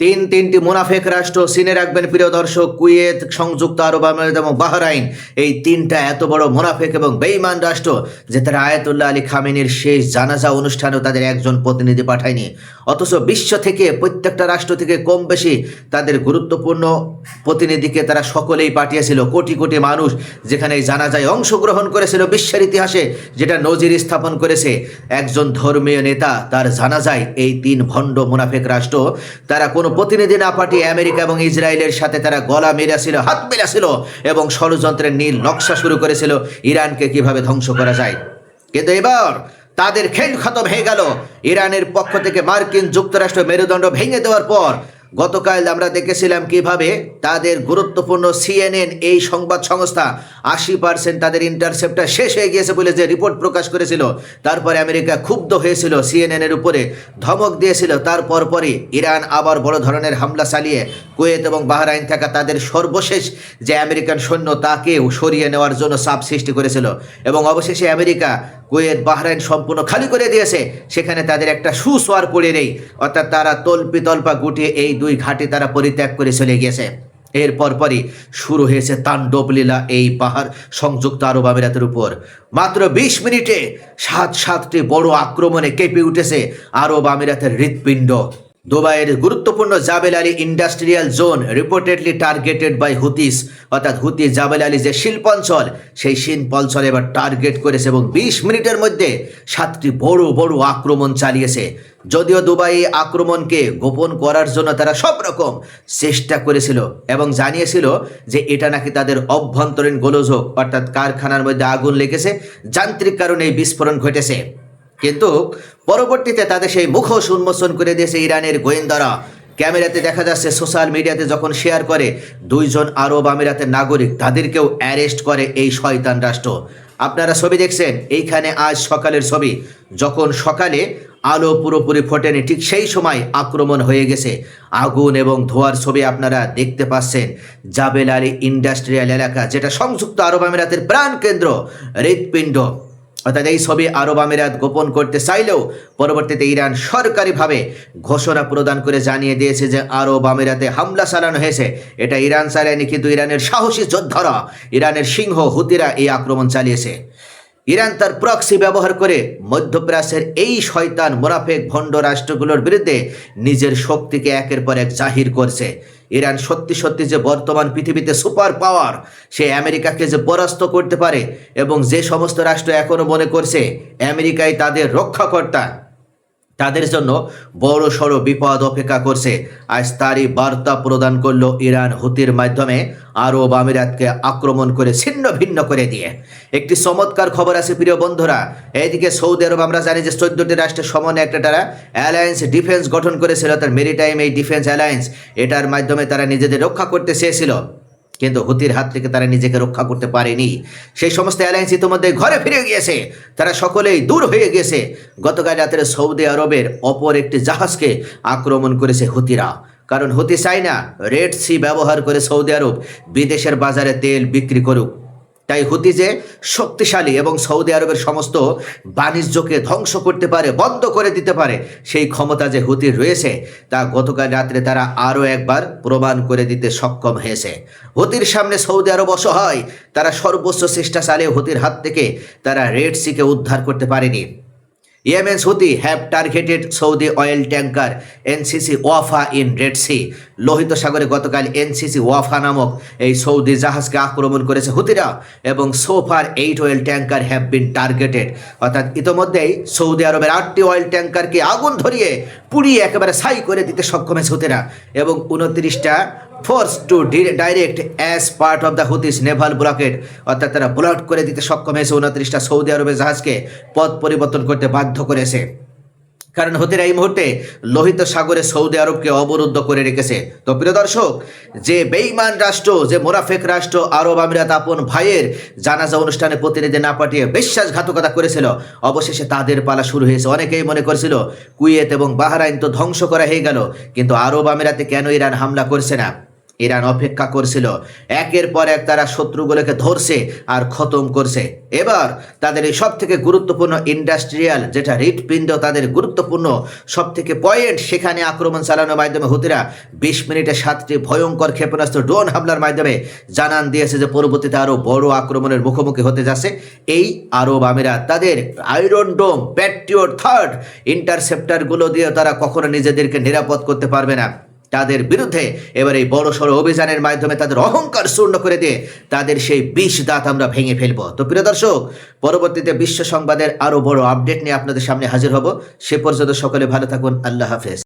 তিনটি মুনাফেক রাষ্ট্র চিনে রাখবেন প্রিয় দর্শক, কুয়েত, সংযুক্ত আরব আমিরাত এবং বাহরাইন। এই তিনটা এত বড় মুনাফেক এবং বেঈমান রাষ্ট্র যে তারা আয়াতুল্লাহ আলী খামেনির শেষ জানাজা অনুষ্ঠানেও তাদের একজন প্রতিনিধি পাঠায়নি, অথচ বিশ্ব থেকে প্রত্যেকটা রাষ্ট্র থেকে কম বেশি তাদের গুরুত্বপূর্ণ প্রতিনিধিকে তারা সকলেই পাঠিয়েছিল। কোটি কোটি মানুষ যেখানে এই জানাজায় অংশগ্রহণ করেছিল বিশ্বের ইতিহাসে, যেটা নজির স্থাপন করেছে। একজন ধর্মীয় নেতা তার জানাজায় এই তিন ভণ্ড মুনাফেক রাষ্ট্র তারা কোনো প্রতিনিধি না পাঠিয়ে আমেরিকা এবং ইসরায়েলের সাথে তারা গলা মেলাছিল, হাত মেলাছিল এবং ষড়যন্ত্রের নীল নকশা শুরু করেছিল ইরানকে কিভাবে ধ্বংস করা যায়। কিন্তু এবার তাদের খেল খতম হয়ে গেল। ইরানের পক্ষ থেকে মার্কিন যুক্তরাষ্ট্র মেরুদণ্ড ভেঙে দেওয়ার পর গতকাল আমরা দেখেছিলাম কিভাবে তাদের গুরুত্বপূর্ণ সিএনএন এই সংবাদ সংস্থা 80% তাদের ইন্টারসেপ্টার শেষ হয়ে গিয়েছে বলে যে রিপোর্ট প্রকাশ করেছিল। তারপরে আমেরিকা ক্ষুব্ধ হয়েছিল, সিএনএনের উপরে ধমক দিয়েছিল। তারপর পরে ইরান আবার বড় ধরনের হামলা চালিয়ে কুয়েত এবং বাহরাইন থাকা তাদের সর্বশেষ যে আমেরিকান সৈন্য তাকেও সরিয়ে নেওয়ার জন্য চাপ সৃষ্টি করেছিল এবং অবশেষে আমেরিকা কুয়েত বাহরাইন সম্পূর্ণ খালি করে দিয়েছে। সেখানে তাদের একটা সুসোয়ার পড়ে নেই, অর্থাৎ তারা তল্পা গুটিয়ে এই দুই ঘাটে তারা পরিত্যাগ করে চলে গিয়েছে। এরপর পরই শুরু হয়েছে তাণ্ডব লীলা এই সংযুক্ত আরব আমিরাতের উপর। মাত্র 20 মিনিটে 7টি বড় আক্রমণে কেঁপে উঠেছে আরব আমিরাতের হৃৎপিণ্ড। দুবাইয়ের গুরুত্বপূর্ণ Jebel Ali industrial zone reportedly targeted by Houthis, অর্থাৎ হুতি জাবেল আলী যে শিল্পাঞ্চল, সেই শিল্পাঞ্চল এবার টার্গেট করেছে এবং 20 মিনিটের মধ্যে 7টি বড় আক্রমণ চালিয়েছে। যদিও দুবাই আক্রমণকে গোপন করার জন্য তারা সব রকম চেষ্টা করেছিল এবং জানিয়েছিল যে এটা নাকি তাদের অভ্যন্তরীণ গোলযোগ, অর্থাৎ কারখানার মধ্যে আগুন লেগেছে, যান্ত্রিক কারণে এই বিস্ফোরণ ঘটেছে। কিন্তু পরবর্তীতে তাদের সেই মুখোশ উন্মোচন করে দিয়েছে ইরানের গোয়েন্দারা। ক্যামেরাতে দেখা যাচ্ছে, সোশ্যাল মিডিয়াতে যখন শেয়ার করে 2 জন আরব আমিরাতের নাগরিক, তাদেরকেও অ্যারেস্ট করে এই শয়তান রাষ্ট্র। আপনারা ছবি দেখছেন, এইখানে আজ সকালের ছবি, যখন সকালে আলো পুরোপুরি ফোটেনি ঠিক সেই সময় আক্রমণ হয়ে গেছে। আগুন এবং ধোঁয়ার ছবি আপনারা দেখতে পাচ্ছেন। জাবেল আলী ইন্ডাস্ট্রিয়াল এলাকা, যেটা সংযুক্ত আরব আমিরাতের প্রাণকেন্দ্র, হৃৎপিণ্ড, অর্থাৎ এই ছবি আরব আমিরাত গোপন করতে চাইলেও পরবর্তীতে ইরান সরকারিভাবে ঘোষণা প্রদান করে জানিয়ে দিয়েছে যে আরব আমিরাতে হামলা চালানো হয়েছে। এটা ইরান চালায়নি, কিন্তু ইরানের সাহসী যোদ্ধারা, ইরানের সিংহ হুতিরা এই আক্রমণ চালিয়েছে। ইরান তার প্রক্সি ব্যবহার করে মধ্যপ্রাচ্যের এই শয়তান মুনাফেক ভণ্ড রাষ্ট্রগুলোর বিরুদ্ধে নিজের শক্তিকে একের পর এক জাহির করছে। ইরান সত্যি যে বর্তমান পৃথিবীতে সুপার পাওয়ার, সে আমেরিকাকে যে পরাস্ত করতে পারে এবং যে সমস্ত রাষ্ট্র এখনো মনে করছে আমেরিকাই তাদের রক্ষাকর্তা, তাদের জন্য বড় সড় বিপদ অপেক্ষা করছে। আজ তারই বার্তা প্রদান করলো ইরান হুতির মাধ্যমে আরব আমিরাতকে আক্রমণ করে ছিন্ন ভিন্ন করে দিয়ে। একটি চমৎকার খবর আছে প্রিয় বন্ধুরা। এইদিকে সৌদি আরব, আমরা জানি যে 14টি রাষ্ট্রের সমন্বয়ে একটা তারা অ্যালায়েন্স ডিফেন্স গঠন করেছিল, তার মেরিটাইম এই ডিফেন্স অ্যালায়েন্স, এটার মাধ্যমে তারা নিজেদের রক্ষা করতে চেয়েছিল, কিন্তু হুতির হাত থেকে তারা নিজেকে রক্ষা করতে পারেনি। সেই সমস্ত অ্যালায়েন্স ইতিমধ্যে ঘরে ফিরে গিয়েছে, তারা সকলেই দূর হয়ে গেছে। গতকাল রাতের সৌদি আরবের অপর একটি জাহাজকে আক্রমণ করেছে হুতিরা, কারণ হুতি চায় না রেড সি ব্যবহার করে সৌদি আরব বিদেশের বাজারে তেল বিক্রি করুক। তাই হুতি যে শক্তিশালী এবং সৌদি আরবের সমস্ত বাণিজ্যকে ধ্বংস করতে পারে, বন্ধ করে দিতে পারে, সেই ক্ষমতা যে হুতির রয়েছে তা গতকাল রাত্রে তারা আরও একবার প্রমাণ করে দিতে সক্ষম হয়েছে। হুতির সামনে সৌদি আরব অসহায়, তারা সর্বোচ্চ চেষ্টা চালিয়ে হুতির হাত থেকে তারা রেড সিকে উদ্ধার করতে পারেনি। Yemen's Houthi have targeted Saudi oil tanker NCC Wafa in Red Sea. লোহিত সাগরে গতকাল NCC ওয়াফা নামক এই সৌদি জাহাজকে আক্রমণ করেছে হুতিরা এবং সোফার 8 oil tanker have been targeted, অর্থাৎ ইতোমধ্যেই সৌদি আরবের 8টি অয়েল ট্যাঙ্কারকে আগুন ধরিয়ে পুড়িয়ে একেবারে ছাই করে দিতে সক্ষম হয়েছে হুতিরা এবং 29টা force to direct as part of the Houthis naval blockade, অর্থাৎ তারা ব্লক করে দিতে সক্ষম হয়েছে 29টা সৌদি আরবের জাহাজকে পথ পরিবর্তন করতে বাধ্য করেছে। কারণ হুতিরা এই মুহূর্তে লোহিত সাগরে সৌদি আরবকে অবরুদ্ধ করে রেখেছে। তো প্রিয় দর্শক, যে বেঈমান রাষ্ট্র, যে মোনাফেক রাষ্ট্র আরব আমিরাত আপন ভাইয়ের জানাজা অনুষ্ঠানে প্রতিনিধি না পাঠিয়ে বিশ্বাসঘাতকতা করেছিল, অবশেষে তাদের পালা শুরু হয়েছে। অনেকেই মনে করছিল কুয়েত এবং বাহরাইন তো ধ্বংস করা হয়ে গেল, কিন্তু আরব আমিরাতে কেন ইরান হামলা করছে না? ইরান অপেক্ষা করছিল। একের পর এক তারা শত্রুগুলোকে ধরছে আর খতম করছে। এবার তাদের এই সব থেকে গুরুত্বপূর্ণ ইন্ডাস্ট্রিয়াল যেটা হৃৎপিণ্ড, তাদের গুরুত্বপূর্ণ সব থেকে পয়েন্ট, সেখানে আক্রমণ চালানোর মাধ্যমে হুতিরা 20 মিনিটে 7টি ভয়ঙ্কর ক্ষেপণাস্ত্র ড্রোন হামলার মাধ্যমে জানান দিয়েছে যে পরবর্তীতে আরও বড় আক্রমণের মুখোমুখি হতে যাচ্ছে এই আরব আমিরাত। তাদের আয়রন ডোম, প্যাট্রিয়ট থার্ড ইন্টারসেপ্টারগুলো দিয়ে তারা কখনো নিজেদেরকে নিরাপদ করতে পারবে না। তাদের বিরুদ্ধে এবার এই বড় সড়ো অভিযানের মাধ্যমে তাদের অহংকার চূর্ণ করে দিয়ে তাদের সেই 20 দাঁত আমরা ভেঙে ফেলবো। তো প্রিয় দর্শক, পরবর্তীতে বিশ্ব সংবাদের আরো বড় আপডেট নিয়ে আপনাদের সামনে হাজির হব। সে পর্যন্ত সকলে ভালো থাকুন। আল্লাহ হাফেজ।